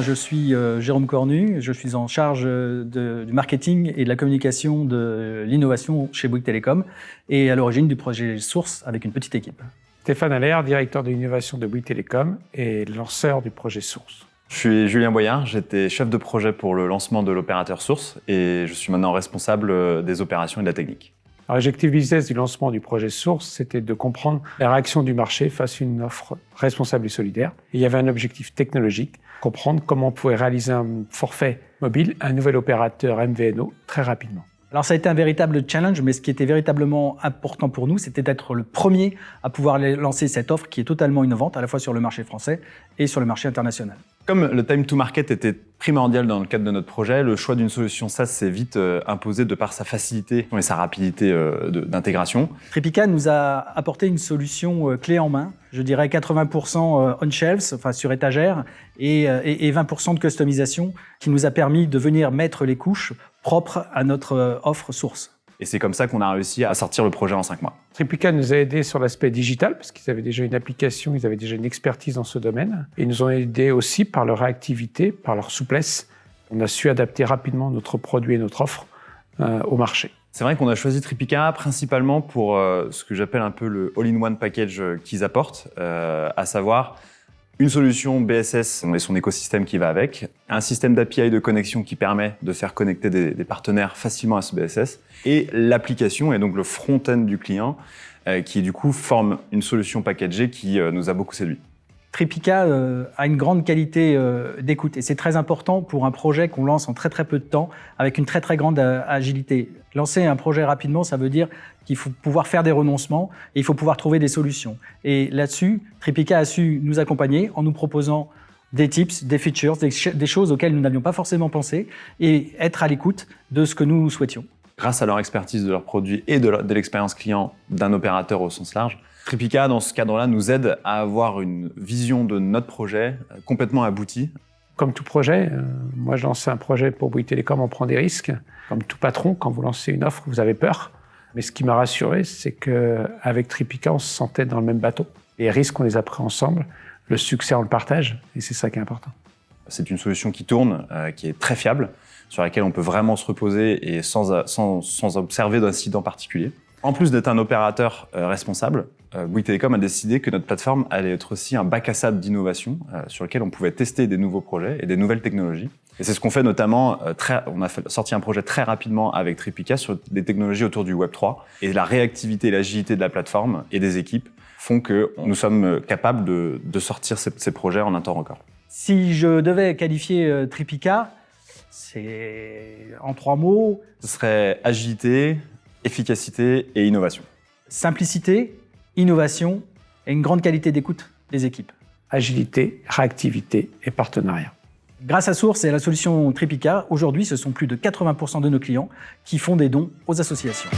je suis Jérôme Cornu, je suis en charge du marketing et de la communication de l'innovation chez Bouygues Telecom et à l'origine du projet Source avec une petite équipe. Stéphane Allaire, directeur de l'innovation de Bouygues Telecom et lanceur du projet Source. Je suis Julien Boyard, j'étais chef de projet pour le lancement de l'opérateur Source et je suis maintenant responsable des opérations et de la technique. L'objectif business du lancement du projet Source, c'était de comprendre la réaction du marché face à une offre responsable et solidaire. Et il y avait un objectif technologique, comprendre comment on pouvait réaliser un forfait mobile à un nouvel opérateur MVNO très rapidement. Alors ça a été un véritable challenge, mais ce qui était véritablement important pour nous, c'était d'être le premier à pouvoir lancer cette offre qui est totalement innovante, à la fois sur le marché français et sur le marché international. Comme le time to market était primordial dans le cadre de notre projet, le choix d'une solution SaaS s'est vite imposé de par sa facilité et sa rapidité d'intégration. Tripica nous a apporté une solution clé en main, je dirais 80% on-shelves, enfin sur étagère, et 20% de customisation qui nous a permis de venir mettre les couches propres à notre offre source. Et c'est comme ça qu'on a réussi à sortir le projet en 5 mois. Tripica nous a aidés sur l'aspect digital, parce qu'ils avaient déjà une application, ils avaient déjà une expertise dans ce domaine. Et ils nous ont aidés aussi par leur réactivité, par leur souplesse. On a su adapter rapidement notre produit et notre offre au marché. C'est vrai qu'on a choisi Tripica principalement pour ce que j'appelle un peu le all-in-one package qu'ils apportent, à savoir une solution BSS et son écosystème qui va avec, un système d'API de connexion qui permet de faire connecter des partenaires facilement à ce BSS, et l'application, et donc le front-end du client, qui du coup forme une solution packagée qui nous a beaucoup séduit. Tripica a une grande qualité d'écoute et c'est très important pour un projet qu'on lance en très peu de temps avec une très grande agilité. Lancer un projet rapidement, ça veut dire qu'il faut pouvoir faire des renoncements et il faut pouvoir trouver des solutions. Et là-dessus, Tripica a su nous accompagner en nous proposant des tips, des features, des choses auxquelles nous n'avions pas forcément pensé et être à l'écoute de ce que nous souhaitions. Grâce à leur expertise de leurs produits et de l'expérience client d'un opérateur au sens large, Tripica, dans ce cadre-là, nous aide à avoir une vision de notre projet complètement aboutie. Comme tout projet, moi je lance un projet pour Bouygues Telecom, on prend des risques. Comme tout patron, quand vous lancez une offre, vous avez peur. Mais ce qui m'a rassuré, c'est qu'avec Tripica, on se sentait dans le même bateau. Les risques, on les a pris ensemble. Le succès, on le partage. Et c'est ça qui est important. C'est une solution qui tourne, qui est très fiable, sur laquelle on peut vraiment se reposer et sans observer d'incident particulier. En plus d'être un opérateur responsable, Bouygues Telecom a décidé que notre plateforme allait être aussi un bac à sable d'innovation sur lequel on pouvait tester des nouveaux projets et des nouvelles technologies. Et c'est ce qu'on fait notamment, on a sorti un projet très rapidement avec Tripica sur des technologies autour du Web3. Et la réactivité et l'agilité de la plateforme et des équipes font que nous sommes capables de sortir ces projets en un temps record. Si je devais qualifier Tripica, c'est en 3 mots. Ce serait agilité, efficacité et innovation. Simplicité, innovation et une grande qualité d'écoute des équipes. Agilité, réactivité et partenariat. Grâce à Source et à la solution Tripica, aujourd'hui, ce sont plus de 80% de nos clients qui font des dons aux associations.